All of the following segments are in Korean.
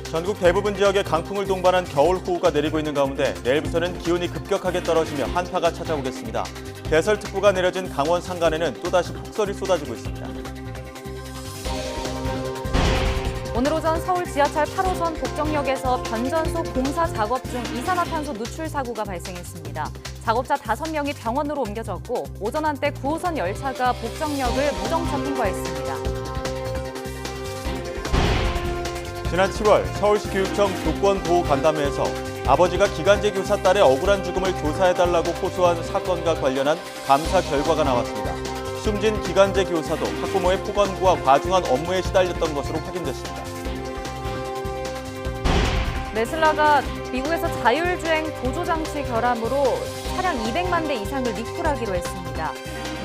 전국 대부분 지역에 강풍을 동반한 겨울호우가 내리고 있는 가운데 내일부터는 기온이 급격하게 떨어지며 한파가 찾아오겠습니다. 대설특보가 내려진 강원 산간에는 또다시 폭설이 쏟아지고 있습니다. 오늘 오전 서울 지하철 8호선 복정역에서 변전소 공사 작업 중 이산화탄소 누출 사고가 발생했습니다. 작업자 5명이 병원으로 옮겨졌고 오전 한때 9호선 열차가 복정역을 무정차 통과했습니다. 지난 7월 서울시 교육청 교권보호간담회에서 아버지가 기간제 교사 딸의 억울한 죽음을 조사해달라고 호소한 사건과 관련한 감사 결과가 나왔습니다. 숨진 기간제 교사도 학부모의 폭언과 과중한 업무에 시달렸던 것으로 확인됐습니다. 테슬라가 미국에서 자율주행 보조장치 결함으로 차량 200만 대 이상을 리콜하기로 했습니다.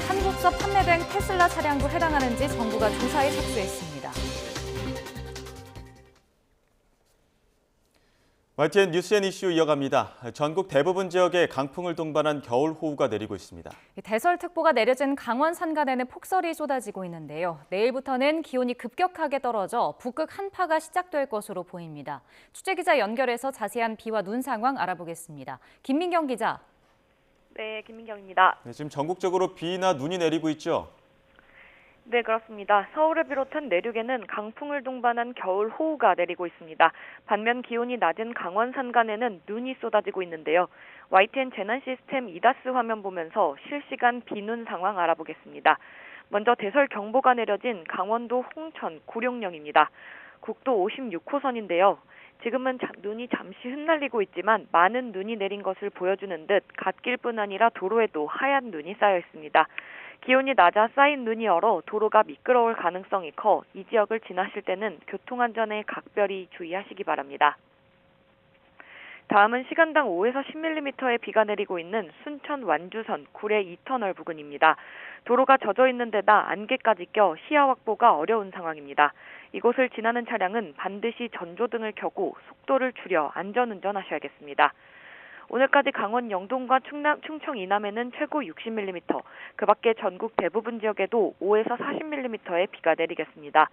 한국서 판매된 테슬라 차량도 해당하는지 정부가 조사에 착수했습니다. YTN 뉴스앤 이슈 이어갑니다. 전국 대부분 지역에 강풍을 동반한 겨울호우가 내리고 있습니다. 대설특보가 내려진 강원 산간에는 폭설이 쏟아지고 있는데요. 내일부터는 기온이 급격하게 떨어져 북극 한파가 시작될 것으로 보입니다. 취재기자 연결해서 자세한 비와 눈 상황 알아보겠습니다. 김민경 기자. 네, 김민경입니다. 네, 지금 전국적으로 비나 눈이 내리고 있죠? 네, 그렇습니다. 서울을 비롯한 내륙에는 강풍을 동반한 겨울 호우가 내리고 있습니다. 반면 기온이 낮은 강원 산간에는 눈이 쏟아지고 있는데요. YTN 재난 시스템 이다스 화면 보면서 실시간 비눈 상황 알아보겠습니다. 먼저 대설 경보가 내려진 강원도 홍천, 구룡령입니다. 국도 56호선인데요. 지금은 눈이 잠시 흩날리고 있지만 많은 눈이 내린 것을 보여주는 듯 갓길뿐 아니라 도로에도 하얀 눈이 쌓여 있습니다. 기온이 낮아 쌓인 눈이 얼어 도로가 미끄러울 가능성이 커 이 지역을 지나실 때는 교통안전에 각별히 주의하시기 바랍니다. 다음은 시간당 5에서 10mm의 비가 내리고 있는 순천 완주선 구례 2터널 부근입니다. 도로가 젖어 있는 데다 안개까지 껴 시야 확보가 어려운 상황입니다. 이곳을 지나는 차량은 반드시 전조등을 켜고 속도를 줄여 안전운전하셔야겠습니다. 오늘까지 강원 영동과 충청 이남에는 최고 60mm, 그 밖에 전국 대부분 지역에도 5에서 40mm의 비가 내리겠습니다.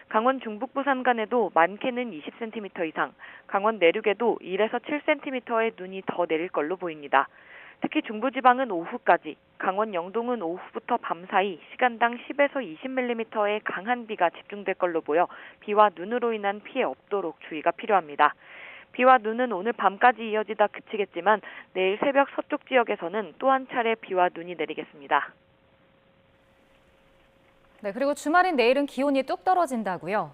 강원 중북부 산간에도 많게는 20cm 이상, 강원 내륙에도 1에서 7cm의 눈이 더 내릴 걸로 보입니다. 특히 중부지방은 오후까지, 강원 영동은 오후부터 밤 사이 시간당 10에서 20mm의 강한 비가 집중될 걸로 보여 비와 눈으로 인한 피해 없도록 주의가 필요합니다. 비와 눈은 오늘 밤까지 이어지다 그치겠지만 내일 새벽 서쪽 지역에서는 또 한 차례 비와 눈이 내리겠습니다. 네, 그리고 주말인 내일은 기온이 뚝 떨어진다고요?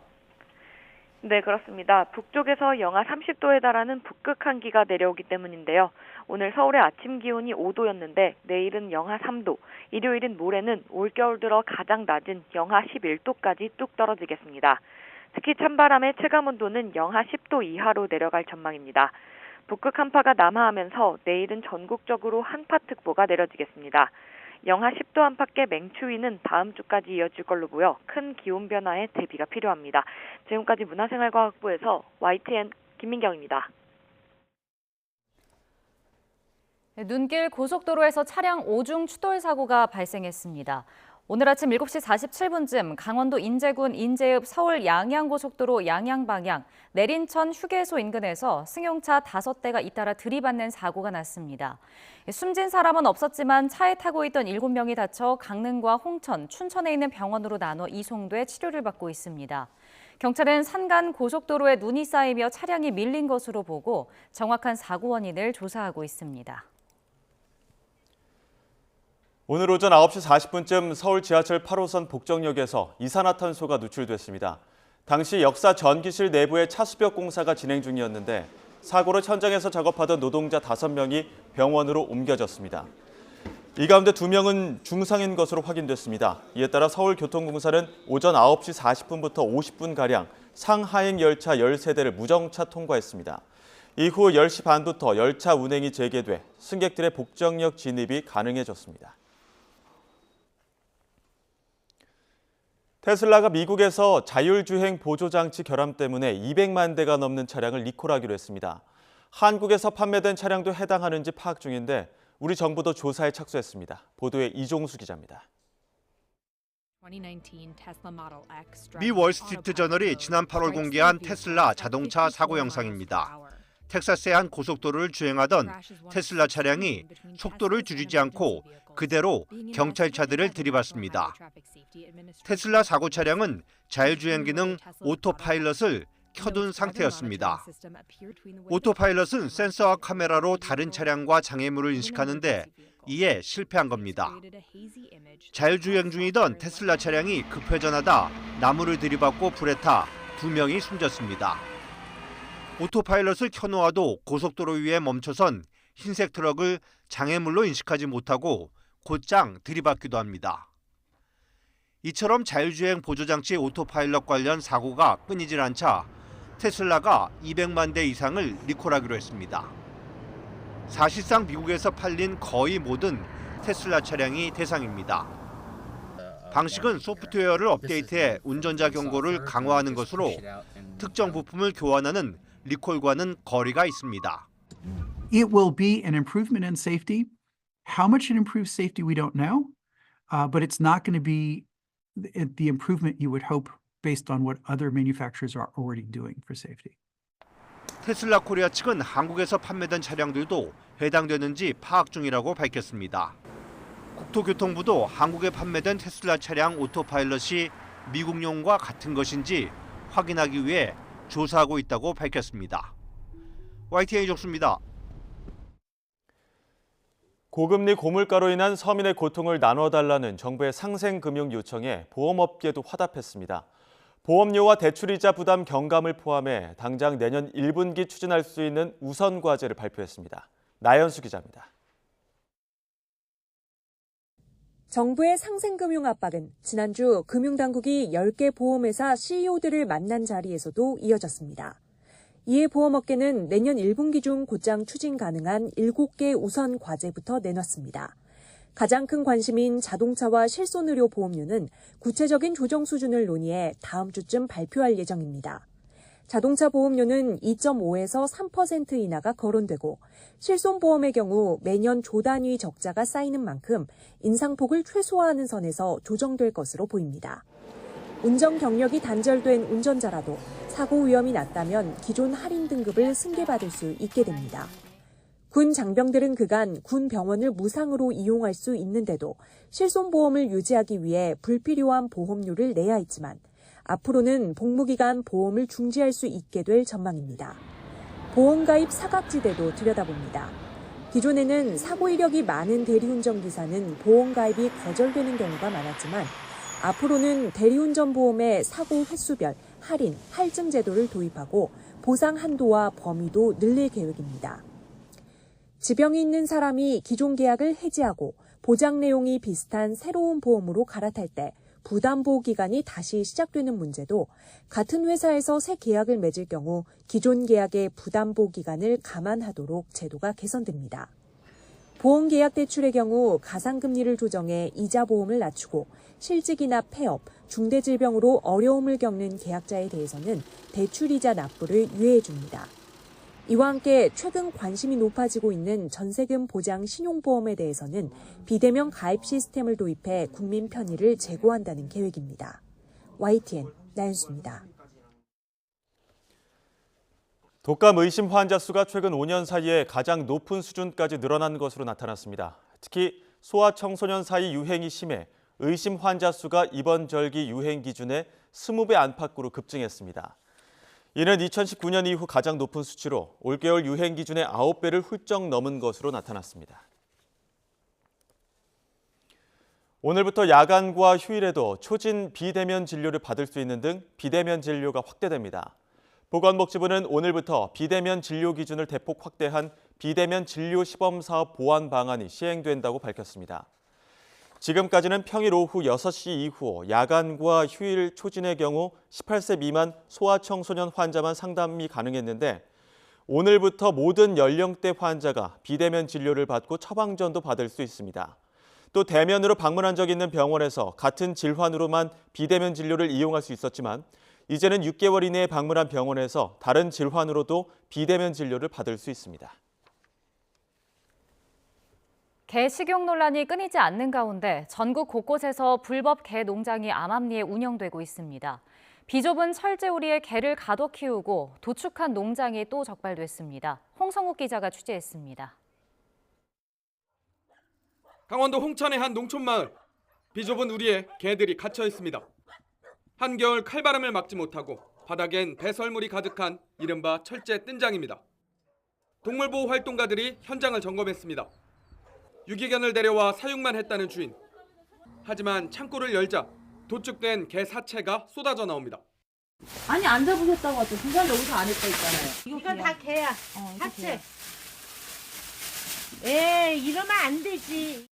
네, 그렇습니다. 북쪽에서 영하 30도에 달하는 북극 한기가 내려오기 때문인데요. 오늘 서울의 아침 기온이 5도였는데 내일은 영하 3도, 일요일인 모레는 올겨울 들어 가장 낮은 영하 11도까지 뚝 떨어지겠습니다. 특히 찬바람의 체감온도는 영하 10도 이하로 내려갈 전망입니다. 북극 한파가 남하하면서 내일은 전국적으로 한파특보가 내려지겠습니다. 영하 10도 안팎의 맹추위는 다음 주까지 이어질 걸로 보여 큰 기온 변화에 대비가 필요합니다. 지금까지 문화생활과학부에서 YTN 김민경입니다. 눈길 고속도로에서 차량 오중 추돌 사고가 발생했습니다. 오늘 아침 7시 47분쯤 강원도 인제군 인제읍 서울 양양고속도로 양양 방향 내린천 휴게소 인근에서 승용차 5대가 잇따라 들이받는 사고가 났습니다. 숨진 사람은 없었지만 차에 타고 있던 7명이 다쳐 강릉과 홍천, 춘천에 있는 병원으로 나눠 이송돼 치료를 받고 있습니다. 경찰은 산간 고속도로에 눈이 쌓이며 차량이 밀린 것으로 보고 정확한 사고 원인을 조사하고 있습니다. 오늘 오전 9시 40분쯤 서울 지하철 8호선 복정역에서 이산화탄소가 누출됐습니다. 당시 역사 전기실 내부에 차수벽 공사가 진행 중이었는데 사고로 현장에서 작업하던 노동자 5명이 병원으로 옮겨졌습니다. 이 가운데 2명은 중상인 것으로 확인됐습니다. 이에 따라 서울교통공사는 오전 9시 40분부터 50분가량 상하행 열차 13대를 무정차 통과했습니다. 이후 10시 반부터 열차 운행이 재개돼 승객들의 복정역 진입이 가능해졌습니다. 테슬라가 미국에서 자율주행 보조장치 결함 때문에 200만 대가 넘는 차량을 리콜하기로 했습니다. 한국에서 판매된 차량도 해당하는지 파악 중인데 우리 정부도 조사에 착수했습니다. 보도에 이종수 기자입니다. 미 월스트리트 저널이 지난 8월 공개한 테슬라 자동차 사고 영상입니다. 텍사스의 한 고속도로를 주행하던 테슬라 차량이 속도를 줄이지 않고 그대로 경찰차들을 들이받습니다. 테슬라 사고 차량은 자율주행 기능 오토파일럿을 켜둔 상태였습니다. 오토파일럿은 센서와 카메라로 다른 차량과 장애물을 인식하는데 이에 실패한 겁니다. 자율주행 중이던 테슬라 차량이 급회전하다 나무를 들이받고 불에 타 2명이 숨졌습니다. 오토파일럿을 켜놓아도 고속도로 위에 멈춰선 흰색 트럭을 장애물로 인식하지 못하고 곧장 들이받기도 합니다. 이처럼 자율주행 보조장치 오토파일럿 관련 사고가 끊이질 않자 테슬라가 200만 대 이상을 리콜하기로 했습니다. 사실상 미국에서 팔린 거의 모든 테슬라 차량이 대상입니다. 방식은 소프트웨어를 업데이트해 운전자 경고를 강화하는 것으로 특정 부품을 교환하는 리콜과는 거리가 있습니다. It will be an improvement in safety. How much it improves safety, we don't know, but it's not going to be the improvement you would hope based on what other manufacturers are already doing for safety. 테슬라 코리아 측은 한국에서 판매된 차량들도 해당되는지 파악 중이라고 밝혔습니다. 국토교통부도 한국에 판매된 테슬라 차량 오토파일럿이 미국용과 같은 것인지 확인하기 위해 조사하고 있다고 밝혔습니다. YTN 이종수입니다. 고금리 고물가로 인한 서민의 고통을 나눠달라는 정부의 상생금융 요청에 보험업계도 화답했습니다. 보험료와 대출이자 부담 경감을 포함해 당장 내년 1분기 추진할 수 있는 우선 과제를 발표했습니다. 나연수 기자입니다. 정부의 상생금융 압박은 지난주 금융당국이 10개 보험회사 CEO들을 만난 자리에서도 이어졌습니다. 이에 보험업계는 내년 1분기 중 곧장 추진 가능한 7개 우선 과제부터 내놨습니다. 가장 큰 관심인 자동차와 실손의료 보험료는 구체적인 조정 수준을 논의해 다음 주쯤 발표할 예정입니다. 자동차 보험료는 2.5에서 3% 인하가 거론되고 실손보험의 경우 매년 조 단위 적자가 쌓이는 만큼 인상폭을 최소화하는 선에서 조정될 것으로 보입니다. 운전 경력이 단절된 운전자라도 사고 위험이 낮다면 기존 할인 등급을 승계받을 수 있게 됩니다. 군 장병들은 그간 군 병원을 무상으로 이용할 수 있는데도 실손보험을 유지하기 위해 불필요한 보험료를 내야 했지만 앞으로는 복무기간 보험을 중지할 수 있게 될 전망입니다. 보험가입 사각지대도 들여다봅니다. 기존에는 사고 이력이 많은 대리운전 기사는 보험가입이 거절되는 경우가 많았지만 앞으로는 대리운전보험의 사고 횟수별 할인, 할증 제도를 도입하고 보상 한도와 범위도 늘릴 계획입니다. 지병이 있는 사람이 기존 계약을 해지하고 보장 내용이 비슷한 새로운 보험으로 갈아탈 때 부담보호 기간이 다시 시작되는 문제도 같은 회사에서 새 계약을 맺을 경우 기존 계약의 부담보호 기간을 감안하도록 제도가 개선됩니다. 보험계약 대출의 경우 가상금리를 조정해 이자 보험을 낮추고 실직이나 폐업, 중대질병으로 어려움을 겪는 계약자에 대해서는 대출이자 납부를 유예해 줍니다. 이와 함께 최근 관심이 높아지고 있는 전세금 보장 신용보험에 대해서는 비대면 가입 시스템을 도입해 국민 편의를 제고한다는 계획입니다. YTN 나연수입니다. 독감 의심 환자 수가 최근 5년 사이에 가장 높은 수준까지 늘어난 것으로 나타났습니다. 특히 소아청소년 사이 유행이 심해 의심 환자 수가 이번 절기 유행 기준의 20배 안팎으로 급증했습니다. 이는 2019년 이후 가장 높은 수치로 올겨울 유행 기준의 9배를 훌쩍 넘은 것으로 나타났습니다. 오늘부터 야간과 휴일에도 초진 비대면 진료를 받을 수 있는 등 비대면 진료가 확대됩니다. 보건복지부는 오늘부터 비대면 진료 기준을 대폭 확대한 비대면 진료 시범 사업 보완 방안이 시행된다고 밝혔습니다. 지금까지는 평일 오후 6시 이후 야간과 휴일 초진의 경우 18세 미만 소아청소년 환자만 상담이 가능했는데 오늘부터 모든 연령대 환자가 비대면 진료를 받고 처방전도 받을 수 있습니다. 또 대면으로 방문한 적 있는 병원에서 같은 질환으로만 비대면 진료를 이용할 수 있었지만 이제는 6개월 이내에 방문한 병원에서 다른 질환으로도 비대면 진료를 받을 수 있습니다. 개 식용 논란이 끊이지 않는 가운데 전국 곳곳에서 불법 개 농장이 암암리에 운영되고 있습니다. 비좁은 철제우리에 개를 가둬 키우고 도축한 농장이 또 적발됐습니다. 홍성욱 기자가 취재했습니다. 강원도 홍천의 한 농촌마을. 비좁은 우리에 개들이 갇혀 있습니다. 한겨울 칼바람을 막지 못하고 바닥엔 배설물이 가득한 이른바 철제 뜬장입니다. 동물보호 활동가들이 현장을 점검했습니다. 유기견을 데려와 사육만 했다는 주인. 하지만 창고를 열자 도축된 개 사체가 쏟아져 나옵니다. 아니 안 잡으셨다고 하죠. 그건 여기서 안 했다 있잖아요. 이건 다 개야. 사체. 이러면 안 되지.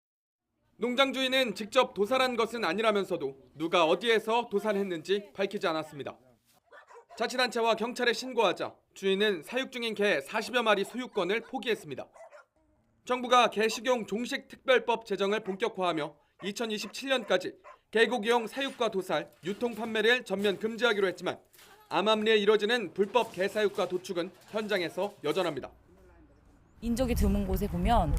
농장 주인은 직접 도살한 것은 아니라면서도 누가 어디에서 도살했는지 밝히지 않았습니다. 자치단체와 경찰에 신고하자 주인은 사육 중인 개 40여 마리 소유권을 포기했습니다. 정부가 개식용 종식특별법 제정을 본격화하며 2027년까지 개고기용 사육과 도살, 유통 판매를 전면 금지하기로 했지만 암암리에 이뤄지는 불법 개사육과 도축은 현장에서 여전합니다. 인적이 드문 곳에 보면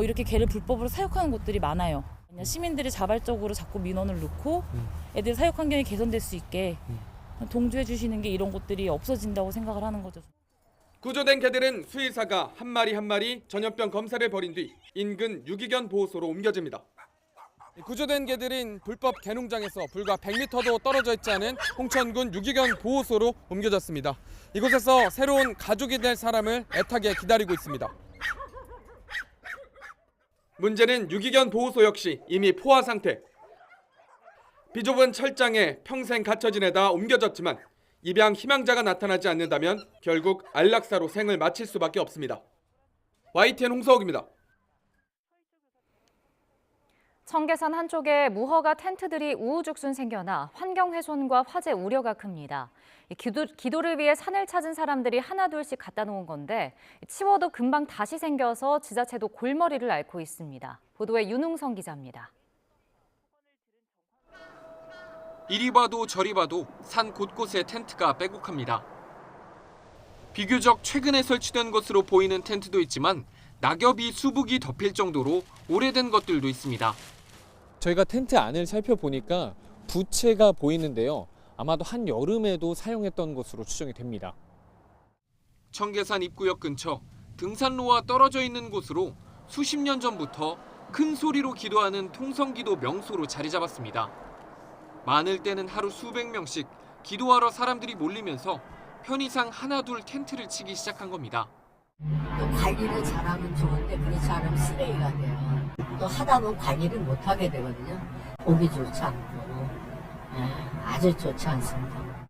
이렇게 개를 불법으로 사육하는 곳들이 많아요. 시민들이 자발적으로 자꾸 민원을 넣고 애들 사육 환경이 개선될 수 있게 동조해 주시는 게 이런 곳들이 없어진다고 생각을 하는 거죠. 구조된 개들은 수의사가 한 마리 한 마리 전염병 검사를 벌인 뒤 인근 유기견 보호소로 옮겨집니다. 구조된 개들은 불법 개농장에서 불과 100m도 떨어져 있지 않은 홍천군 유기견 보호소로 옮겨졌습니다. 이곳에서 새로운 가족이 될 사람을 애타게 기다리고 있습니다. 문제는 유기견 보호소 역시 이미 포화 상태. 비좁은 철장에 평생 갇혀 지내다 옮겨졌지만 입양 희망자가 나타나지 않는다면 결국 안락사로 생을 마칠 수밖에 없습니다. YTN 홍서욱입니다. 청계산 한쪽에 무허가 텐트들이 우후죽순 생겨나 환경훼손과 화재 우려가 큽니다. 기도를 위해 산을 찾은 사람들이 하나둘씩 갖다 놓은 건데 치워도 금방 다시 생겨서 지자체도 골머리를 앓고 있습니다. 보도에 윤웅성 기자입니다. 이리 봐도 저리 봐도 산 곳곳에 텐트가 빼곡합니다. 비교적 최근에 설치된 것으로 보이는 텐트도 있지만 낙엽이 수북이 덮일 정도로 오래된 것들도 있습니다. 저희가 텐트 안을 살펴보니까 부채가 보이는데요. 아마도 한여름에도 사용했던 것으로 추정이 됩니다. 청계산 입구역 근처 등산로와 떨어져 있는 곳으로 수십 년 전부터 큰 소리로 기도하는 통성기도 명소로 자리 잡았습니다. 많을 때는 하루 수백 명씩 기도하러 사람들이 몰리면서 편의상 하나둘 텐트를 치기 시작한 겁니다. 관리를 잘하면 좋은데 그렇지 않으면 쓰레기가 돼요. 또 하다 보면 관리를 못하게 되거든요. 보기 좋지 않고 아주 좋지 않습니다.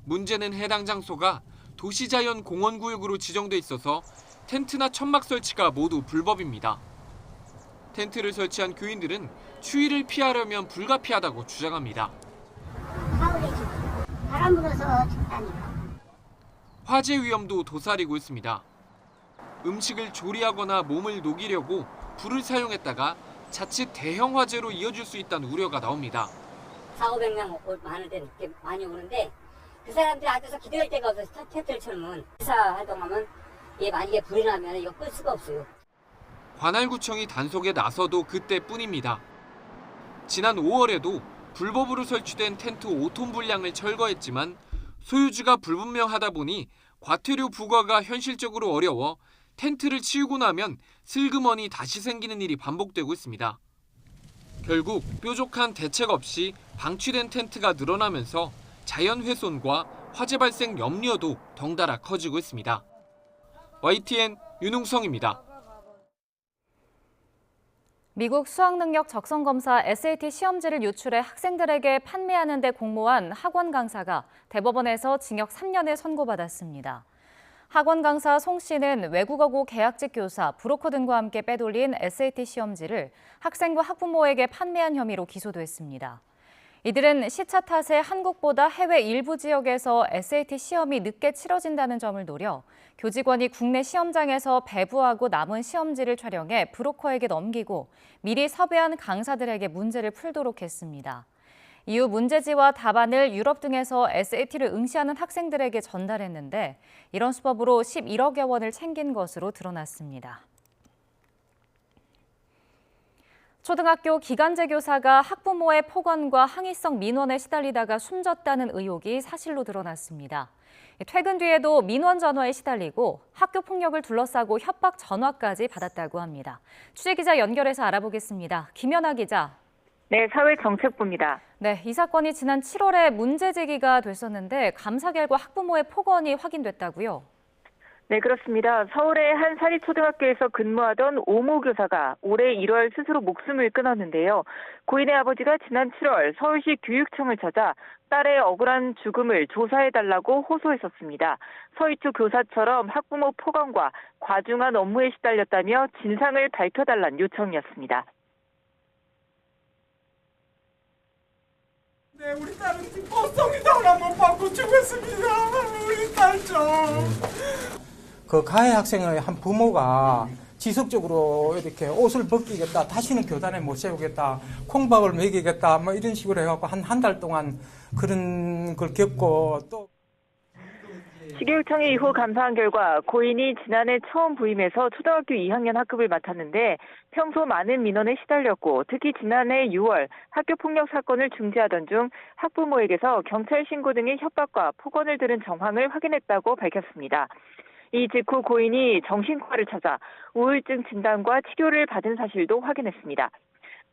문제는 해당 장소가 도시자연공원구역으로 지정돼 있어서 텐트나 천막 설치가 모두 불법입니다. 텐트를 설치한 교인들은 추위를 피하려면 불가피하다고 주장합니다. 가을에 춥고 바람 불어서 춥다니까. 화재 위험도 도사리고 있습니다. 음식을 조리하거나 몸을 녹이려고 불을 사용했다가 자칫 대형 화재로 이어질 수 있다는 우려가 나옵니다. 400~500명 많을 때 이렇게 많이 오는데 그 사람들이 앉아서 기도할 데가 없어서 텐트를 쳐놓으면 의사 활동하면 만약에 불이 나면 이거 끌 수가 없어요. 관할구청이 단속에 나서도 그때뿐입니다. 지난 5월에도 불법으로 설치된 텐트 5톤 분량을 철거했지만 소유주가 불분명하다 보니 과태료 부과가 현실적으로 어려워 텐트를 치우고 나면 슬그머니 다시 생기는 일이 반복되고 있습니다. 결국 뾰족한 대책 없이 방치된 텐트가 늘어나면서 자연훼손과 화재 발생 염려도 덩달아 커지고 있습니다. YTN 윤웅성입니다. 미국 수학능력 적성검사 SAT 시험지를 유출해 학생들에게 판매하는 데 공모한 학원 강사가 대법원에서 징역 3년을 선고받았습니다. 학원 강사 송 씨는 외국어고 계약직 교사, 브로커 등과 함께 빼돌린 SAT 시험지를 학생과 학부모에게 판매한 혐의로 기소됐습니다. 이들은 시차 탓에 한국보다 해외 일부 지역에서 SAT 시험이 늦게 치러진다는 점을 노려 교직원이 국내 시험장에서 배부하고 남은 시험지를 촬영해 브로커에게 넘기고 미리 섭외한 강사들에게 문제를 풀도록 했습니다. 이후 문제지와 답안을 유럽 등에서 SAT를 응시하는 학생들에게 전달했는데 이런 수법으로 11억여 원을 챙긴 것으로 드러났습니다. 초등학교 기간제 교사가 학부모의 폭언과 항의성 민원에 시달리다가 숨졌다는 의혹이 사실로 드러났습니다. 퇴근 뒤에도 민원 전화에 시달리고 학교 폭력을 둘러싸고 협박 전화까지 받았다고 합니다. 취재기자 연결해서 알아보겠습니다. 김연아 기자. 네, 사회정책부입니다. 네, 이 사건이 지난 7월에 문제 제기가 됐었는데 감사 결과 학부모의 폭언이 확인됐다고요? 네, 그렇습니다. 서울의 한 사립초등학교에서 근무하던 오모 교사가 올해 1월 스스로 목숨을 끊었는데요. 고인의 아버지가 지난 7월 서울시 교육청을 찾아 딸의 억울한 죽음을 조사해달라고 호소했었습니다. 서희초 교사처럼 학부모 폭언과 과중한 업무에 시달렸다며 진상을 밝혀달란 요청이었습니다. 네, 우리 딸은 버스통이 전화만 받고 죽었습니다. 우리 딸 좀. 그 가해 학생의 한 부모가 지속적으로 이렇게 옷을 벗기겠다, 다시는 교단에 못 세우겠다, 콩밥을 먹이겠다, 뭐 이런 식으로 해갖고 한 달 동안 그런 걸 겪고 또. 시교육청이 이후 감사한 결과 고인이 지난해 처음 부임해서 초등학교 2학년 학급을 맡았는데 평소 많은 민원에 시달렸고 특히 지난해 6월 학교폭력 사건을 중지하던 중 학부모에게서 경찰 신고 등의 협박과 폭언을 들은 정황을 확인했다고 밝혔습니다. 이 직후 고인이 정신과를 찾아 우울증 진단과 치료를 받은 사실도 확인했습니다.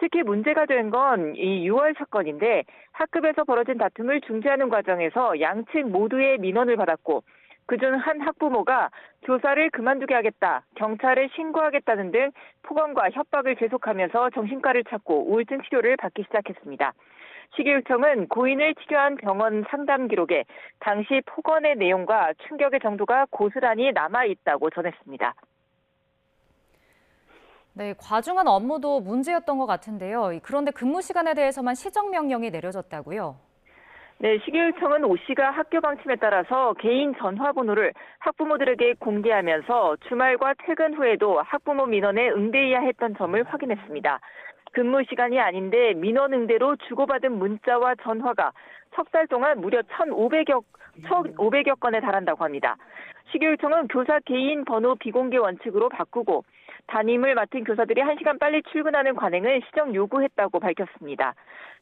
특히 문제가 된 건 이 6월 사건인데 학급에서 벌어진 다툼을 중지하는 과정에서 양측 모두의 민원을 받았고 그중 한 학부모가 교사를 그만두게 하겠다, 경찰에 신고하겠다는 등 폭언과 협박을 계속하면서 정신과를 찾고 우울증 치료를 받기 시작했습니다. 시교육청은 고인을 치료한 병원 상담 기록에 당시 폭언의 내용과 충격의 정도가 고스란히 남아있다고 전했습니다. 네, 과중한 업무도 문제였던 것 같은데요. 그런데 근무 시간에 대해서만 시정명령이 내려졌다고요? 네, 시교육청은 오 씨가 학교 방침에 따라서 개인 전화번호를 학부모들에게 공개하면서 주말과 퇴근 후에도 학부모 민원에 응대해야 했던 점을 확인했습니다. 근무 시간이 아닌데 민원 응대로 주고받은 문자와 전화가 석 달 동안 무려 1,500여 건에 달한다고 합니다. 시교육청은 교사 개인 번호 비공개 원칙으로 바꾸고 담임을 맡은 교사들이 1시간 빨리 출근하는 관행을 시정 요구했다고 밝혔습니다.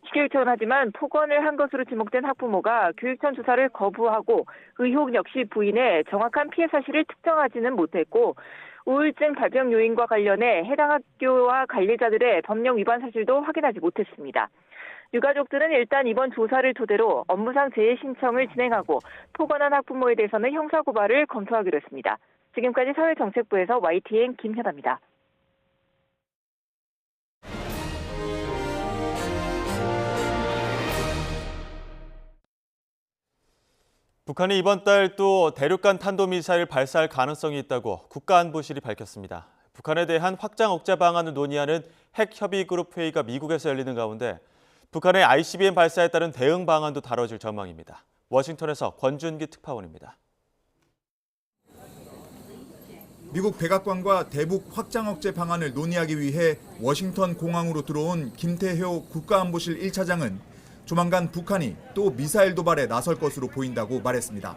시교육청은 하지만 폭언을 한 것으로 지목된 학부모가 교육청 조사를 거부하고 의혹 역시 부인해 정확한 피해 사실을 특정하지는 못했고 우울증 발병 요인과 관련해 해당 학교와 관리자들의 법령 위반 사실도 확인하지 못했습니다. 유가족들은 일단 이번 조사를 토대로 업무상 재해 신청을 진행하고 폭언한 학부모에 대해서는 형사고발을 검토하기로 했습니다. 지금까지 사회정책부에서 YTN 김현아입니다. 북한이 이번 달 또 대륙간 탄도미사일 발사할 가능성이 있다고 국가안보실이 밝혔습니다. 북한에 대한 확장 억제 방안을 논의하는 핵협의그룹 회의가 미국에서 열리는 가운데 북한의 ICBM 발사에 따른 대응 방안도 다뤄질 전망입니다. 워싱턴에서 권준기 특파원입니다. 미국 백악관과 대북 확장 억제 방안을 논의하기 위해 워싱턴 공항으로 들어온 김태효 국가안보실 1차장은 조만간 북한이 또 미사일 도발에 나설 것으로 보인다고 말했습니다.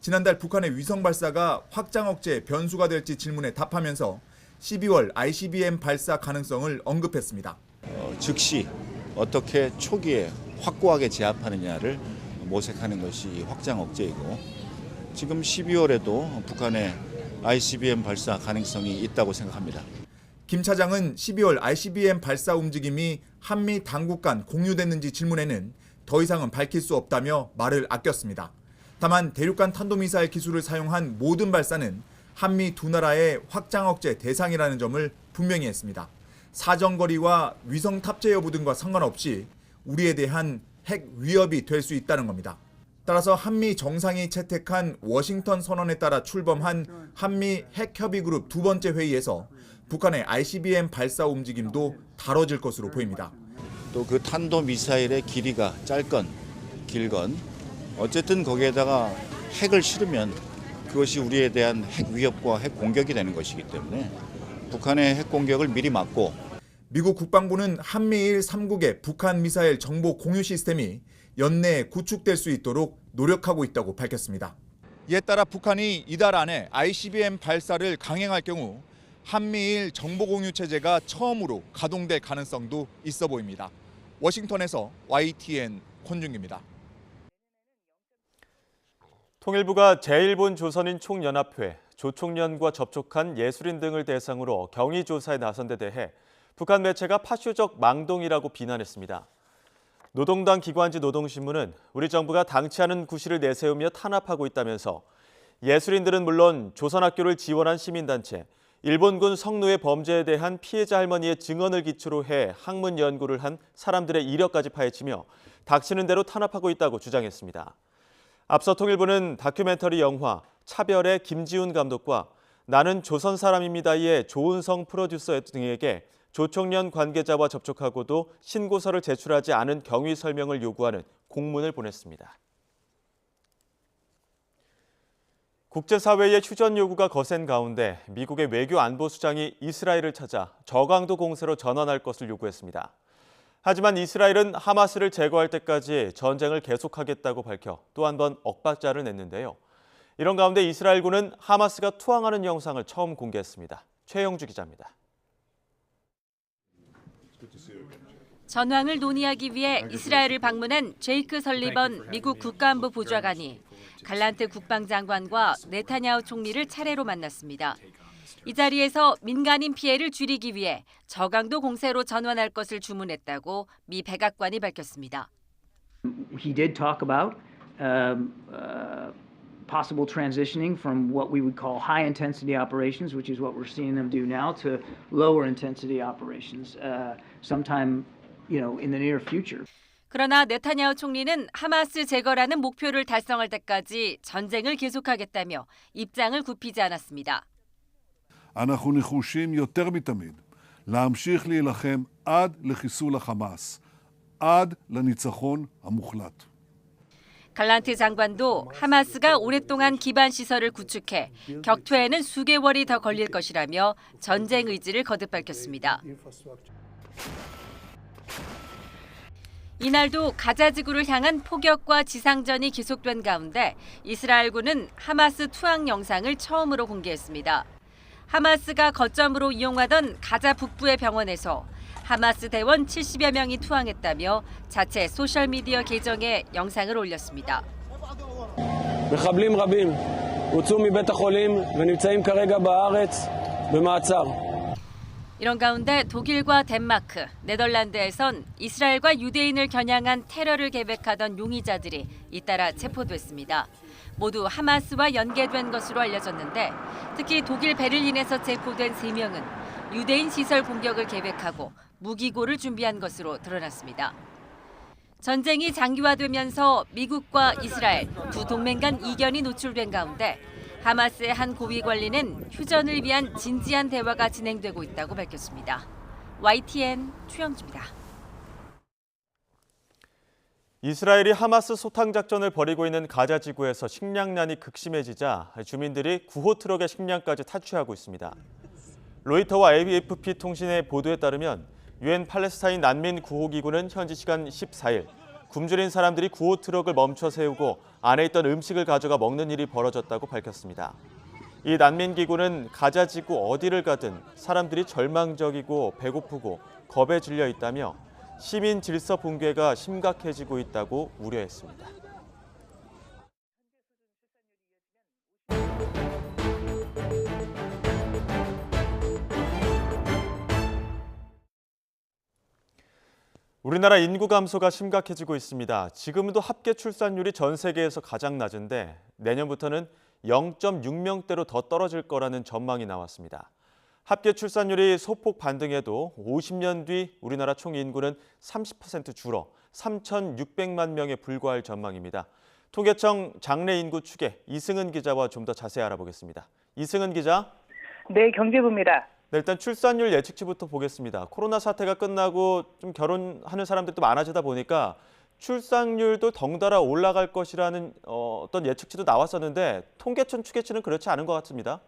지난달 북한의 위성 발사가 확장 억제의 변수가 될지 질문에 답하면서 12월 ICBM 발사 가능성을 언급했습니다. 즉시 어떻게 초기에 확고하게 제압하느냐를 모색하는 것이 확장 억제이고 지금 12월에도 북한의 ICBM 발사 가능성이 있다고 생각합니다. 김 차장은 12월 ICBM 발사 움직임이 한미 당국 간 공유됐는지 질문에는 더 이상은 밝힐 수 없다며 말을 아꼈습니다. 다만 대륙간 탄도미사일 기술을 사용한 모든 발사는 한미 두 나라의 확장 억제 대상이라는 점을 분명히 했습니다. 사정거리와 위성 탑재 여부 등과 상관없이 우리에 대한 핵 위협이 될 수 있다는 겁니다. 따라서 한미 정상이 채택한 워싱턴 선언에 따라 출범한 한미 핵협의그룹 두 번째 회의에서 북한의 ICBM 발사 움직임도 다뤄질 것으로 보입니다. 또 그 탄도미사일의 길이가 짧건 길건 어쨌든 거기에다가 핵을 실으면 그것이 우리에 대한 핵 위협과 핵 공격이 되는 것이기 때문에 북한의 핵 공격을 미리 막고 미국 국방부는 한미일 3국의 북한 미사일 정보 공유 시스템이 연내에 구축될 수 있도록 노력하고 있다고 밝혔습니다. 이에 따라 북한이 이달 안에 ICBM 발사를 강행할 경우 한미일 정보 공유 체제가 처음으로 가동될 가능성도 있어 보입니다. 워싱턴에서 YTN 권준기입니다. 통일부가 제1본 조선인 총연합회, 조총련과 접촉한 예술인 등을 대상으로 경위 조사에 나선 데 대해 북한 매체가 파쇼적 망동이라고 비난했습니다. 노동당 기관지 노동신문은 우리 정부가 당치 않은 구실을 내세우며 탄압하고 있다면서 예술인들은 물론 조선학교를 지원한 시민단체, 일본군 성노예 범죄에 대한 피해자 할머니의 증언을 기초로 해 학문 연구를 한 사람들의 이력까지 파헤치며 닥치는 대로 탄압하고 있다고 주장했습니다. 앞서 통일부는 다큐멘터리 영화 차별의 김지훈 감독과 나는 조선 사람입니다의 조은성 프로듀서 등에게 조총련 관계자와 접촉하고도 신고서를 제출하지 않은 경위 설명을 요구하는 공문을 보냈습니다. 국제사회의 휴전 요구가 거센 가운데 미국의 외교안보수장이 이스라엘을 찾아 저강도 공세로 전환할 것을 요구했습니다. 하지만 이스라엘은 하마스를 제거할 때까지 전쟁을 계속하겠다고 밝혀 또 한 번 엇박자를 냈는데요. 이런 가운데 이스라엘군은 하마스가 투항하는 영상을 처음 공개했습니다. 최영주 기자입니다. 전황을 논의하기 위해 이스라엘을 방문한 제이크 설리번 미국 국가안보 보좌관이 갈란트 국방장관과 네타냐후 총리를 차례로 만났습니다. 이 자리에서 민간인 피해를 줄이기 위해 저강도 공세로 전환할 것을 주문했다고 미 백악관이 밝혔습니다. He did talk about possible transitioning from what we would call high intensity operations, which is what we're seeing them do now, to lower intensity operations sometime, in the near future. 그러나 네타냐후 총리는 하마스 제거라는 목표를 달성할 때까지 전쟁을 계속하겠다며 입장을 굽히지 않았습니다. אנחנו נחושים יותר מתמיד להמשיך להילחם עד לחיסול החמאס, עד לניצחון המוחלט. 갈란트 장관도 하마스가 오랫동안 기반 시설을 구축해 격퇴에는 수개월이 더 걸릴 것이라며 전쟁 의지를 거듭 밝혔습니다. 이날도 가자 지구를 향한 포격과 지상전이 계속된 가운데 이스라엘군은 하마스 투항 영상을 처음으로 공개했습니다. 하마스가 거점으로 이용하던 가자 북부의 병원에서 하마스 대원 70여 명이 투항했다며 자체 소셜미디어 계정에 영상을 올렸습니다. מחבלים רבים הוצאו מבית החולים ונמצאים כרגע בארץ במעצר. 이런 가운데 독일과 덴마크, 네덜란드에선 이스라엘과 유대인을 겨냥한 테러를 계획하던 용의자들이 잇따라 체포됐습니다. 모두 하마스와 연계된 것으로 알려졌는데 특히 독일 베를린에서 체포된 3명은 유대인 시설 공격을 계획하고 무기고를 준비한 것으로 드러났습니다. 전쟁이 장기화되면서 미국과 이스라엘 두 동맹 간 이견이 노출된 가운데 하마스의 한 고위 관리는 휴전을 위한 진지한 대화가 진행되고 있다고 밝혔습니다. YTN 최영주입니다. 이스라엘이 하마스 소탕 작전을 벌이고 있는 가자 지구에서 식량난이 극심해지자 주민들이 구호 트럭의 식량까지 탈취하고 있습니다. 로이터와 AFP 통신의 보도에 따르면 유엔 팔레스타인 난민 구호기구는 현지 시간 14일 굶주린 사람들이 구호 트럭을 멈춰 세우고 안에 있던 음식을 가져가 먹는 일이 벌어졌다고 밝혔습니다. 이 난민기구는 가자 지구 어디를 가든 사람들이 절망적이고 배고프고 겁에 질려 있다며 시민 질서 붕괴가 심각해지고 있다고 우려했습니다. 우리나라 인구 감소가 심각해지고 있습니다. 지금도 합계 출산율이 전 세계에서 가장 낮은데 내년부터는 0.6명대로 더 떨어질 거라는 전망이 나왔습니다. 합계 출산율이 소폭 반등해도 50년 뒤 우리나라 총 인구는 30% 줄어 3,600만 명에 불과할 전망입니다. 통계청 장래 인구 추계 이승은 기자와 좀 더 자세히 알아보겠습니다. 이승은 기자. 네, 경제부입니다. 네, 일단 출산율 예측치부터 보겠습니다. 코로나 사태가 끝나고 좀 결혼하는 사람들도 많아지다 보니까 출산율도 덩달아 올라갈 것이라는 어떤 예측치도 나왔었는데 통계청 추계치는 그렇지 않은 것 같습니다.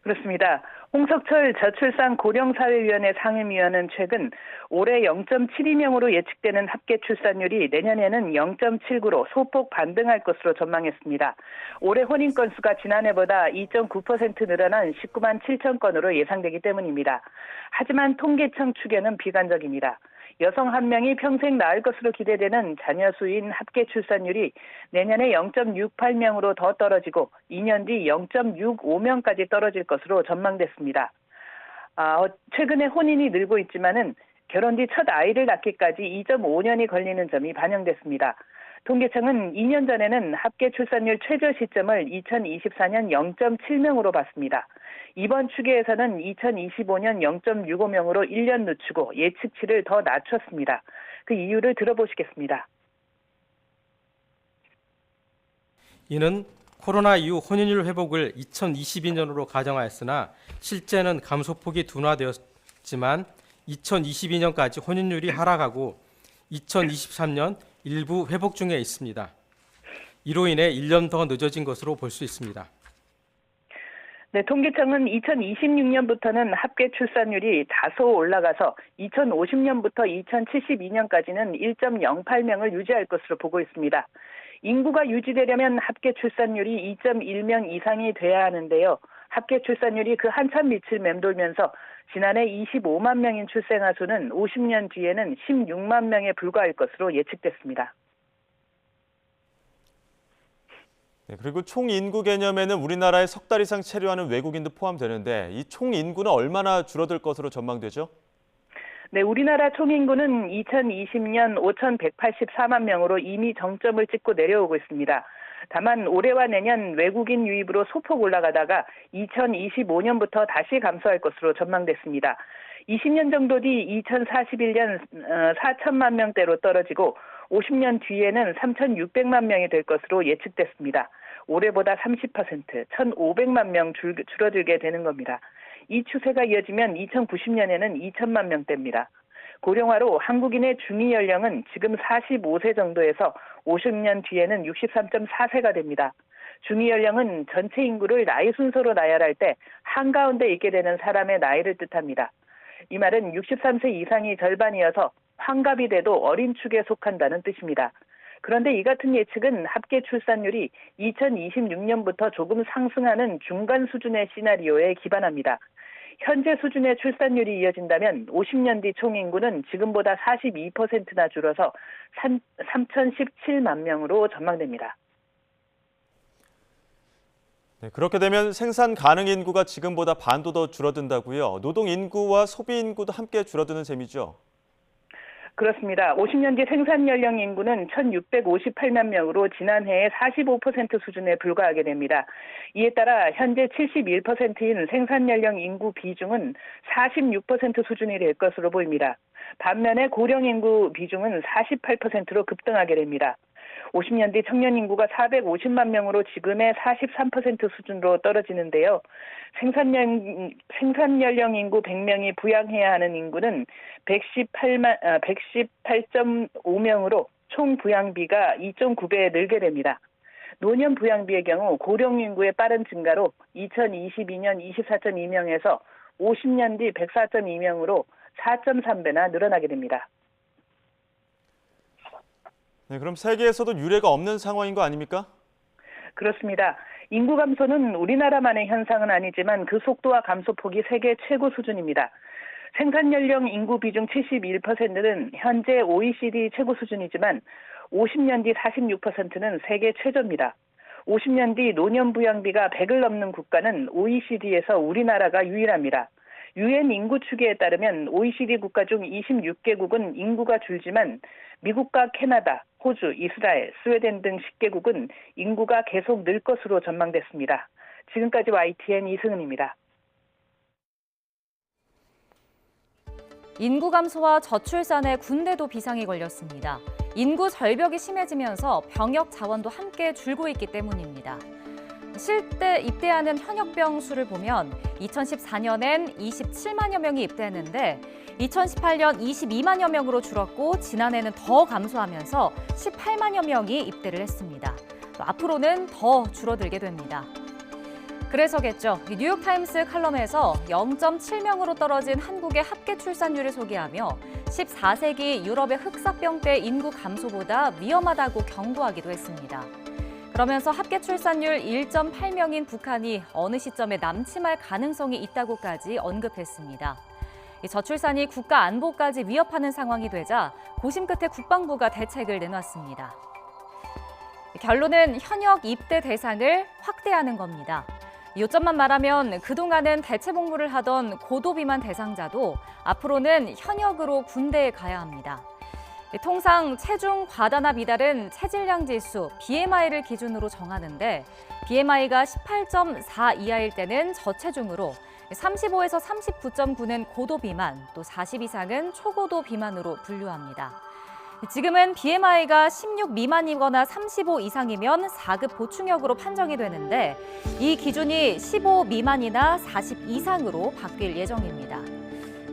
그렇습니다. 홍석철 저출산 고령사회위원회 상임위원은 최근 올해 0.72명으로 예측되는 합계 출산율이 내년에는 0.79로 소폭 반등할 것으로 전망했습니다. 올해 혼인 건수가 지난해보다 2.9% 늘어난 19만 7천 건으로 예상되기 때문입니다. 하지만 통계청 추계는 비관적입니다. 여성 한 명이 평생 낳을 것으로 기대되는 자녀 수인 합계 출산율이 내년에 0.68명으로 더 떨어지고 2년 뒤 0.65명까지 떨어질 것으로 전망됐습니다. 최근에 혼인이 늘고 있지만은 결혼 뒤 첫 아이를 낳기까지 2.5년이 걸리는 점이 반영됐습니다. 통계청은 2년 전에는 합계 출산율 최저 시점을 2024년 0.7명으로 봤습니다. 이번 추계에서는 2025년 0.65명으로 1년 늦추고 예측치를 더 낮췄습니다. 그 이유를 들어보시겠습니다. 이는 코로나 이후 혼인율 회복을 2022년으로 가정하였으나 실제는 감소폭이 둔화되었지만 2022년까지 혼인율이 하락하고 2023년 일부 회복 중에 있습니다. 이로 인해 1년 더 늦어진 것으로 볼 수 있습니다. 네, 통계청은 2026년부터는 합계 출산율이 다소 올라가서 2050년부터 2072년까지는 1.08명을 유지할 것으로 보고 있습니다. 인구가 유지되려면 합계 출산율이 2.1명 이상이 돼야 하는데요. 합계 출산율이 그 한참 밑을 맴돌면서 지난해 25만 명인 출생아 수는 50년 뒤에는 16만 명에 불과할 것으로 예측됐습니다. 네, 그리고 총 인구 개념에는 우리나라에 석 달 이상 체류하는 외국인도 포함되는데 이 총 인구는 얼마나 줄어들 것으로 전망되죠? 네, 우리나라 총 인구는 2020년 5,184만 명으로 이미 정점을 찍고 내려오고 있습니다. 다만 올해와 내년 외국인 유입으로 소폭 올라가다가 2025년부터 다시 감소할 것으로 전망됐습니다. 20년 정도 뒤 2041년 4천만 명대로 떨어지고 50년 뒤에는 3,600만 명이 될 것으로 예측됐습니다. 올해보다 30%, 1,500만 명 줄어들게 되는 겁니다. 이 추세가 이어지면 2090년에는 2천만 명대입니다. 고령화로 한국인의 중위 연령은 지금 45세 정도에서 50년 뒤에는 63.4세가 됩니다. 중위 연령은 전체 인구를 나이 순서로 나열할 때 한가운데 있게 되는 사람의 나이를 뜻합니다. 이 말은 63세 이상이 절반이어서 환갑이 돼도 어린 축에 속한다는 뜻입니다. 그런데 이 같은 예측은 합계 출산율이 2026년부터 조금 상승하는 중간 수준의 시나리오에 기반합니다. 현재 수준의 출산율이 이어진다면 50년 뒤 총인구는 지금보다 42%나 줄어서 3,017만 명으로 전망됩니다. 네, 그렇게 되면 생산 가능 인구가 지금보다 반도 더 줄어든다고요. 노동 인구와 소비 인구도 함께 줄어드는 셈이죠? 그렇습니다. 50년 뒤 생산 연령 인구는 1,658만 명으로 지난해의 45% 수준에 불과하게 됩니다. 이에 따라 현재 71%인 생산 연령 인구 비중은 46% 수준이 될 것으로 보입니다. 반면에 고령 인구 비중은 48%로 급등하게 됩니다. 50년 뒤 청년 인구가 450만 명으로 지금의 43% 수준으로 떨어지는데요. 생산 연령 인구 100명이 부양해야 하는 인구는 118.5명으로 총 부양비가 2.9배 늘게 됩니다. 노년 부양비의 경우 고령 인구의 빠른 증가로 2022년 24.2명에서 50년 뒤 104.2명으로 4.3배나 늘어나게 됩니다. 네, 그럼 세계에서도 유례가 없는 상황인 거 아닙니까? 그렇습니다. 인구 감소는 우리나라만의 현상은 아니지만 그 속도와 감소폭이 세계 최고 수준입니다. 생산 연령 인구 비중 71%는 현재 OECD 최고 수준이지만 50년 뒤 46%는 세계 최저입니다. 50년 뒤 노년 부양비가 100을 넘는 국가는 OECD에서 우리나라가 유일합니다. UN 인구 추계에 따르면 OECD 국가 중 26개국은 인구가 줄지만 미국과 캐나다, 호주, 이스라엘, 스웨덴 등 10개국은 인구가 계속 늘 것으로 전망됐습니다. 지금까지 YTN 이승은입니다. 인구 감소와 저출산에 군대도 비상이 걸렸습니다. 인구 절벽이 심해지면서 병역 자원도 함께 줄고 있기 때문입니다. 실제 입대하는 현역병 수를 보면 2014년엔 27만여 명이 입대했는데 2018년 22만여 명으로 줄었고 지난해는 더 감소하면서 18만여 명이 입대를 했습니다. 또 앞으로는 더 줄어들게 됩니다. 그래서겠죠. 뉴욕타임스 칼럼에서 0.7명으로 떨어진 한국의 합계 출산율을 소개하며 14세기 유럽의 흑사병 때 인구 감소보다 위험하다고 경고하기도 했습니다. 그러면서 합계 출산율 1.8명인 북한이 어느 시점에 남침할 가능성이 있다고까지 언급했습니다. 저출산이 국가 안보까지 위협하는 상황이 되자 고심 끝에 국방부가 대책을 내놨습니다. 결론은 현역 입대 대상을 확대하는 겁니다. 요점만 말하면 그동안은 대체 복무를 하던 고도 비만 대상자도 앞으로는 현역으로 군대에 가야 합니다. 통상 체중 과다나 미달은 체질량 지수 BMI를 기준으로 정하는데 BMI가 18.4 이하일 때는 저체중으로 35에서 39.9는 고도 비만, 또 40 이상은 초고도 비만으로 분류합니다. 지금은 BMI가 16 미만이거나 35 이상이면 4급 보충역으로 판정이 되는데 이 기준이 15 미만이나 40 이상으로 바뀔 예정입니다.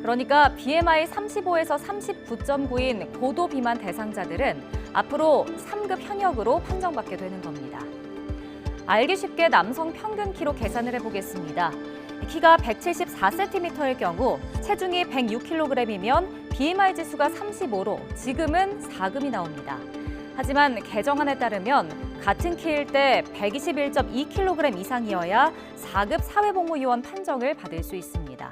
그러니까 BMI 35에서 39.9인 고도 비만 대상자들은 앞으로 3급 현역으로 판정받게 되는 겁니다. 알기 쉽게 남성 평균 키로 계산을 해보겠습니다. 키가 174cm일 경우 체중이 106kg이면 BMI 지수가 35로 지금은 4급이 나옵니다. 하지만 개정안에 따르면 같은 키일 때 121.2kg 이상이어야 4급 사회복무요원 판정을 받을 수 있습니다.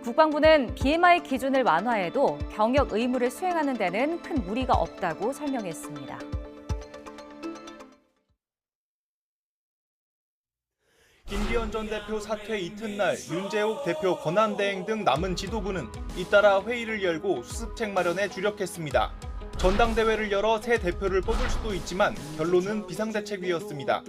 국방부는 BMI 기준을 완화해도 병역 의무를 수행하는 데는 큰 무리가 없다고 설명했습니다. 김기현 전 대표 사퇴 이튿날 윤재옥 대표 권한대행 등 남은 지도부는 잇따라 회의를 열고 수습책 마련에 주력했습니다. 전당대회를 열어 새 대표를 뽑을 수도 있지만 결론은 비상대책위였습니다.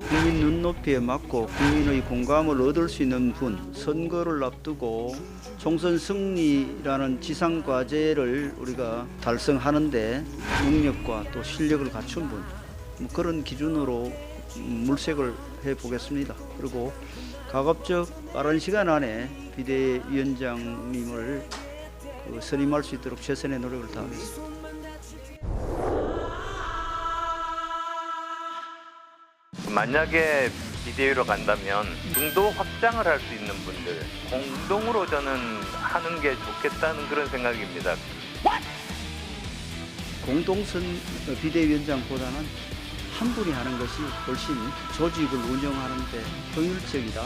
국민 눈높이에 맞고 국민의 공감을 얻을 수 있는 분, 선거를 앞두고 총선 승리라는 지상과제를 우리가 달성하는데 능력과 또 실력을 갖춘 분, 그런 기준으로 물색을 해보겠습니다. 그리고 가급적 빠른 시간 안에 비대위원장님을 선임할 수 있도록 최선의 노력을 다하겠습니다. 만약에 비대위로 간다면 중도 확장을 할 수 있는 분들 공동으로 저는 하는 게 좋겠다는 그런 생각입니다. 공동선 비대위원장보다는 한 분이 하는 것이 훨씬 조직을 운영하는 데 효율적이다.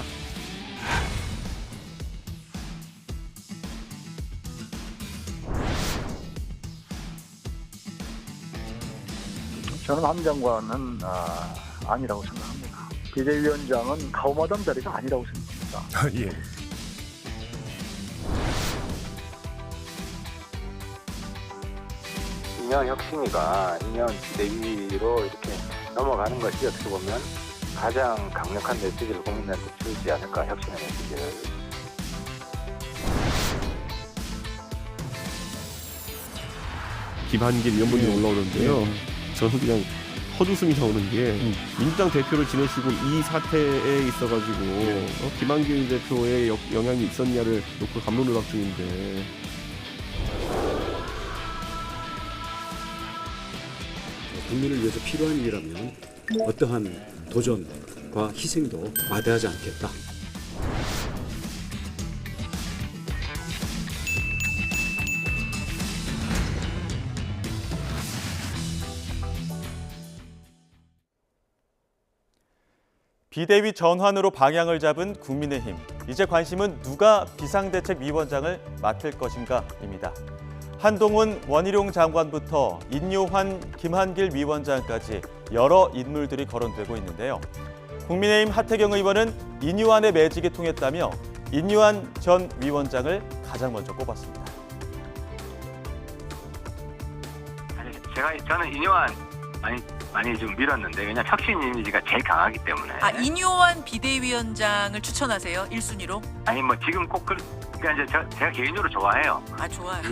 저는 함장관은 아니라고 생각합니다. 비대위원장은 가오마담 자리가 아니라고 생각합니다. 예. 인현 혁신위가 인현 비대위로 이렇게 넘어가는 것이 어떻게 보면 가장 강력한 메시지를 국민들한테 주지 않을까, 혁신의 메시지를. 김한길 이런 분들이 올라오는데요. 저는 그냥 헛웃음이 나오는 게 민주당 대표를 지내시고 이 사태에 있어가지고 김한길 대표의 영향이 있었냐를 놓고 갑론을박 중인데. 국민을 위해서 필요한 일이라면 어떠한 도전과 희생도 마다하지 않겠다. 비대위 전환으로 방향을 잡은 국민의힘. 이제 관심은 누가 비상대책위원장을 맡을 것인가입니다. 한동훈, 원희룡 장관부터 인요환, 김한길 위원장까지 여러 인물들이 거론되고 있는데요. 국민의힘 하태경 의원은 인요환의 매직이 통했다며 인요환 전 위원장을 가장 먼저 꼽았습니다. 저는 인요환 많이 좀 밀었는데 왜냐면 혁신 이미지가 제일 강하기 때문에. 인요환 비대위원장을 추천하세요? 1순위로? 아니 뭐 지금 꼭 그러니까 이제 제가 개인적으로 좋아해요. 좋아요.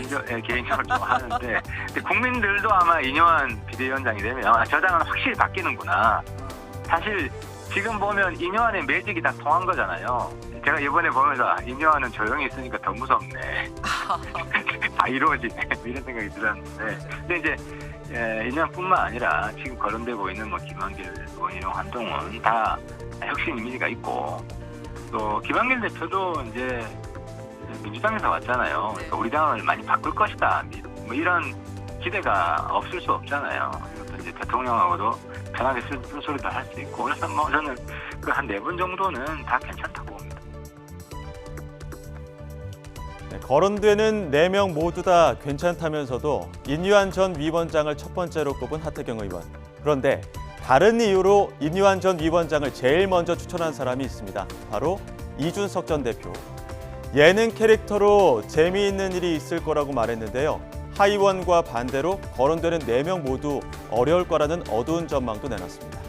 개인적으로 좋아하는데 근데 국민들도 아마 인요환 비대위원장이 되면 저 당은 확실히 바뀌는구나. 사실 지금 보면 인요환의 매직이 다 통한 거잖아요. 제가 이번에 보면서 인요환은 조용히 있으니까 더 무섭네. 다 이루어지네 이런 생각이 들었는데, 근데 이제 인연뿐만 아니라 지금 거론되고 있는 뭐 김한길, 원희룡, 한동훈 다 혁신 이미지가 있고, 또 김한길 대표도 이제 민주당에서 왔잖아요. 그러니까 우리 당을 많이 바꿀 것이다. 뭐 이런 기대가 없을 수 없잖아요. 또 이제 대통령하고도 편하게 쓸소리도 할 수 있고, 그래서 뭐 저는 그 한 4분 정도는 다 괜찮다고 봅니다. 네, 거론되는 4명 모두 다 괜찮다면서도 인유한 전 위원장을 첫 번째로 꼽은 하태경 의원. 그런데 다른 이유로 인유한 전 위원장을 제일 먼저 추천한 사람이 있습니다. 바로 이준석 전 대표. 예능 캐릭터로 재미있는 일이 있을 거라고 말했는데요. 하의원과 반대로 거론되는 4명 모두 어려울 거라는 어두운 전망도 내놨습니다.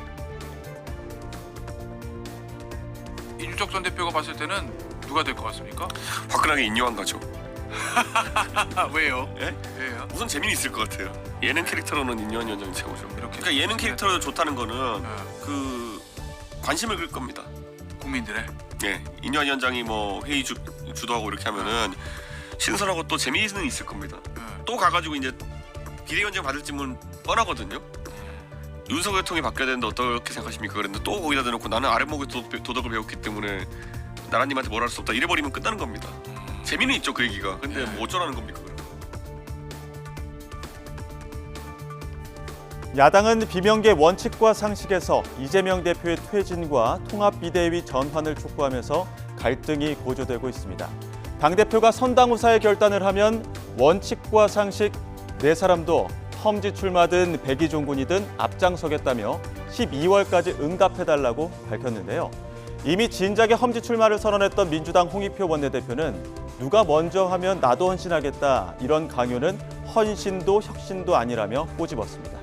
이준석 전 대표가 봤을 때는 누가 될 것 같습니까? 화끈하게 인유한 거죠. 왜요? 예? 왜요? 우선 재미는 있을 것 같아요. 예능 캐릭터로는 인유한 위원장이 최고죠. 그러니까 예능 캐릭터로 좋다는 거는 그 관심을 끌 겁니다. 국민들의? 예, 인유한 위원장이 뭐 회의 주도하고 이렇게 하면은 신선하고 또 재미는 있을 겁니다. 또 가가지고 이제 비대위원장 받을 질문 뻔하거든요. 윤석열 통이 바뀌어야 되는데 어떻게 생각하십니까? 그랬는데 또 거기다 대놓고 나는 아랫목에 도덕을 배웠기 때문에 나라님한테 뭘 할 수 없다 이래버리면 끝나는 겁니다. 재미는 있죠 그 얘기가. 근데 뭐 어쩌라는 겁니까? 그럼? 야당은 비명계 원칙과 상식에서 이재명 대표의 퇴진과 통합 비대위 전환을 촉구하면서 갈등이 고조되고 있습니다. 당대표가 선당후사의 결단을 하면 원칙과 상식 4사람도 험지 출마든 백의종군이든 앞장서겠다며 12월까지 응답해달라고 밝혔는데요. 이미 진작에 험지 출마를 선언했던 민주당 홍익표 원내대표는 누가 먼저 하면 나도 헌신하겠다 이런 강요는 헌신도 혁신도 아니라며 꼬집었습니다.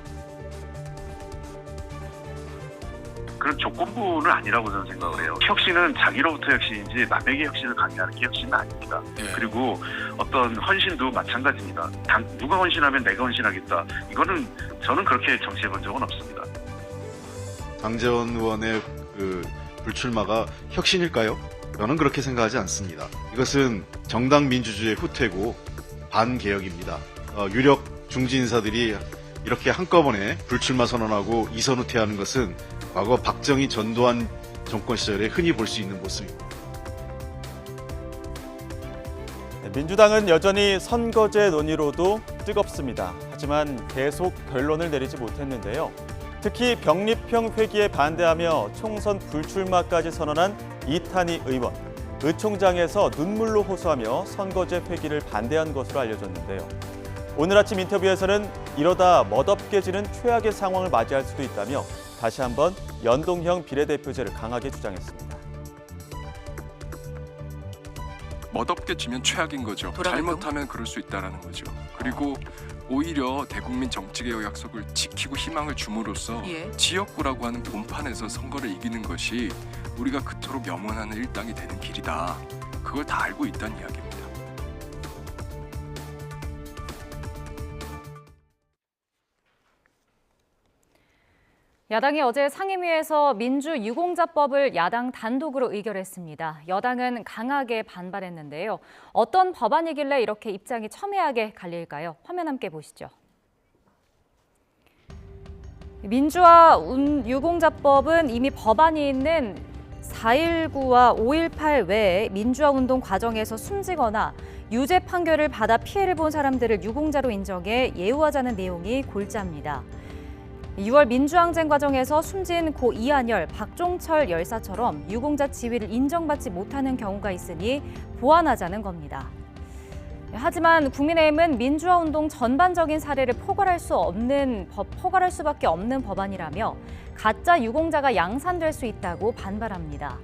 그런 조건부는 아니라고 저는 생각을 해요. 혁신은 자기로부터 혁신이지 남에게 혁신을 강요하는 게 혁신은 아닙니다. 그리고 어떤 헌신도 마찬가지입니다. 누가 헌신하면 내가 헌신하겠다. 이거는 저는 그렇게 정치해 본 적은 없습니다. 장제원 의원의 불출마가 혁신일까요? 저는 그렇게 생각하지 않습니다. 이것은 정당 민주주의의 후퇴고 반개혁입니다. 유력 중진 인사들이 이렇게 한꺼번에 불출마 선언하고 이선 후퇴하는 것은 과거 박정희 전두환 정권 시절에 흔히 볼 수 있는 모습입니다. 민주당은 여전히 선거제 논의로도 뜨겁습니다. 하지만 계속 결론을 내리지 못했는데요. 특히 병립형 회기에 반대하며 총선 불출마까지 선언한 이탄희 의원. 의총장에서 눈물로 호소하며 선거제 회기를 반대한 것으로 알려졌는데요. 오늘 아침 인터뷰에서는 이러다 멋없게 지는 최악의 상황을 맞이할 수도 있다며 다시 한번 연동형 비례대표제를 강하게 주장했습니다. 멋없게 지면 최악인 거죠. 잘못하면 그럴 수 있다는 거죠. 그리고 오히려 대국민 정치개혁 약속을 지키고 희망을 줌으로써 지역구라고 하는 본판에서 선거를 이기는 것이 우리가 그토록 염원하는 일당이 되는 길이다. 그걸 다 알고 있다는 이야기입니다. 야당이 어제 상임위에서 민주유공자법을 야당 단독으로 의결했습니다. 여당은 강하게 반발했는데요. 어떤 법안이길래 이렇게 입장이 첨예하게 갈릴까요? 화면 함께 보시죠. 민주화 유공자법은 이미 법안이 있는 4.19와 5.18 외에 민주화운동 과정에서 숨지거나 유죄 판결을 받아 피해를 본 사람들을 유공자로 인정해 예우하자는 내용이 골자입니다. 6월 민주항쟁 과정에서 숨진 고 이한열, 박종철 열사처럼 유공자 지위를 인정받지 못하는 경우가 있으니 보완하자는 겁니다. 하지만 국민의힘은 민주화운동 전반적인 사례를 포괄할 수밖에 없는 법안이라며 가짜 유공자가 양산될 수 있다고 반발합니다.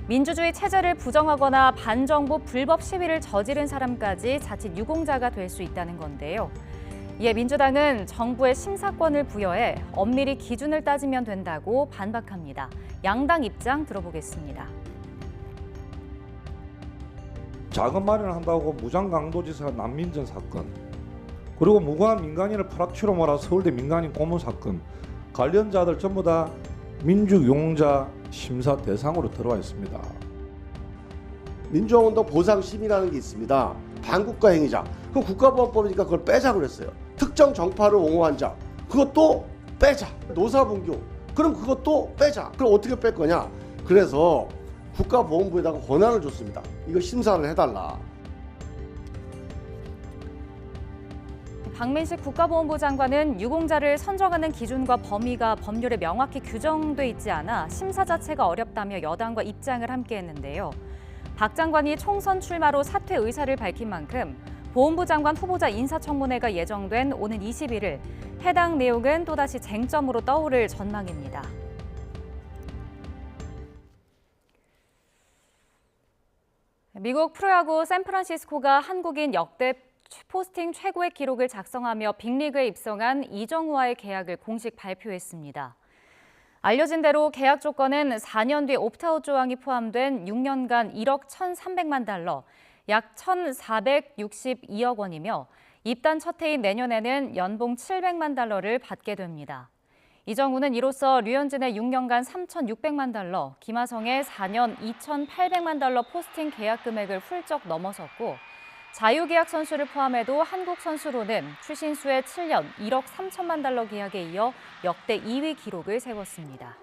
민주주의 체제를 부정하거나 반정부 불법 시위를 저지른 사람까지 자칫 유공자가 될 수 있다는 건데요. 이에 민주당은 정부에 심사권을 부여해 엄밀히 기준을 따지면 된다고 반박합니다. 양당 입장 들어보겠습니다. 자금 마련한다고 무장강도지사 난민전 사건, 그리고 무고한 민간인을 벼락치로 몰아 서울대 민간인 고문 사건, 관련자들 전부 다 민주유공자 심사 대상으로 들어와 있습니다. 민주화운동 보상심의라는 게 있습니다. 반국가 행위자. 그 국가보안법이니까 그걸 빼자 그랬어요. 특정 정파를 옹호한 자, 그것도 빼자. 노사분교, 그럼 그것도 빼자. 그럼 어떻게 뺄 거냐? 그래서 국가보훈부에다가 권한을 줬습니다. 이거 심사를 해달라. 박민식 국가보훈부 장관은 유공자를 선정하는 기준과 범위가 법률에 명확히 규정돼 있지 않아 심사 자체가 어렵다며 여당과 입장을 함께했는데요. 박 장관이 총선 출마로 사퇴 의사를 밝힌 만큼 보훈부 장관 후보자 인사청문회가 예정된 오는 21일, 해당 내용은 또다시 쟁점으로 떠오를 전망입니다. 미국 프로야구 샌프란시스코가 한국인 역대 포스팅 최고의 기록을 작성하며 빅리그에 입성한 이정우와의 계약을 공식 발표했습니다. 알려진 대로 계약 조건은 4년 뒤 옵트아웃 조항이 포함된 6년간 1억 1,300만 달러, 약 1,462억 원이며 입단 첫 해인 내년에는 연봉 700만 달러를 받게 됩니다. 이정우는 이로써 류현진의 6년간 3,600만 달러, 김하성의 4년 2,800만 달러 포스팅 계약 금액을 훌쩍 넘어섰고 자유계약 선수를 포함해도 한국 선수로는 추신수의 7년 1억 3천만 달러 계약에 이어 역대 2위 기록을 세웠습니다.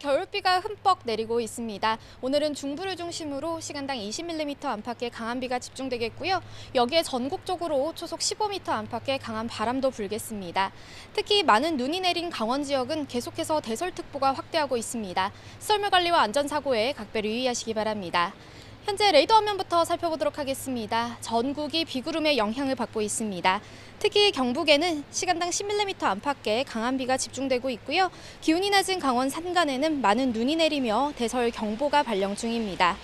겨울비가 흠뻑 내리고 있습니다. 오늘은 중부를 중심으로 시간당 20mm 안팎의 강한 비가 집중되겠고요. 여기에 전국적으로 초속 15m 안팎의 강한 바람도 불겠습니다. 특히 많은 눈이 내린 강원 지역은 계속해서 대설특보가 확대하고 있습니다. 썰물 관리와 안전사고에 각별히 유의하시기 바랍니다. 현재 레이더 화면부터 살펴보도록 하겠습니다. 전국이 비구름의 영향을 받고 있습니다. 특히 경북에는 시간당 10mm 안팎의 강한 비가 집중되고 있고요. 기온이 낮은 강원 산간에는 많은 눈이 내리며 대설 경보가 발령 중입니다.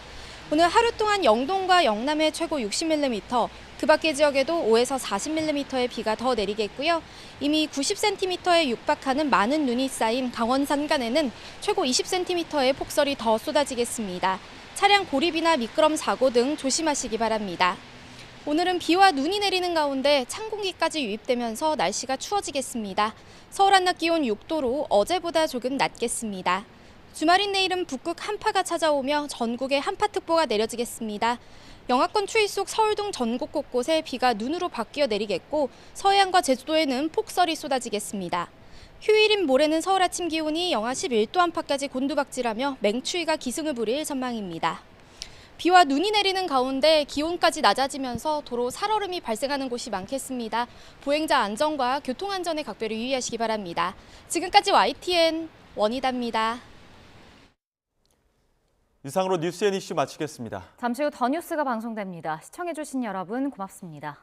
오늘 하루 동안 영동과 영남에 최고 60mm, 그 밖의 지역에도 5에서 40mm의 비가 더 내리겠고요. 이미 90cm에 육박하는 많은 눈이 쌓인 강원 산간에는 최고 20cm의 폭설이 더 쏟아지겠습니다. 차량 고립이나 미끄럼 사고 등 조심하시기 바랍니다. 오늘은 비와 눈이 내리는 가운데 찬 공기까지 유입되면서 날씨가 추워지겠습니다. 서울 한낮 기온 6도로 어제보다 조금 낮겠습니다. 주말인 내일은 북극 한파가 찾아오며 전국에 한파특보가 내려지겠습니다. 영하권 추위 속 서울 등 전국 곳곳에 비가 눈으로 바뀌어 내리겠고 서해안과 제주도에는 폭설이 쏟아지겠습니다. 휴일인 모레는 서울 아침 기온이 영하 11도 안팎까지 곤두박질하며 맹추위가 기승을 부릴 전망입니다. 비와 눈이 내리는 가운데 기온까지 낮아지면서 도로 살얼음이 발생하는 곳이 많겠습니다. 보행자 안전과 교통안전에 각별히 유의하시기 바랍니다. 지금까지 YTN 원희다입니다. 이상으로 뉴스앤 이슈 마치겠습니다. 잠시 후 더 뉴스가 방송됩니다. 시청해주신 여러분 고맙습니다.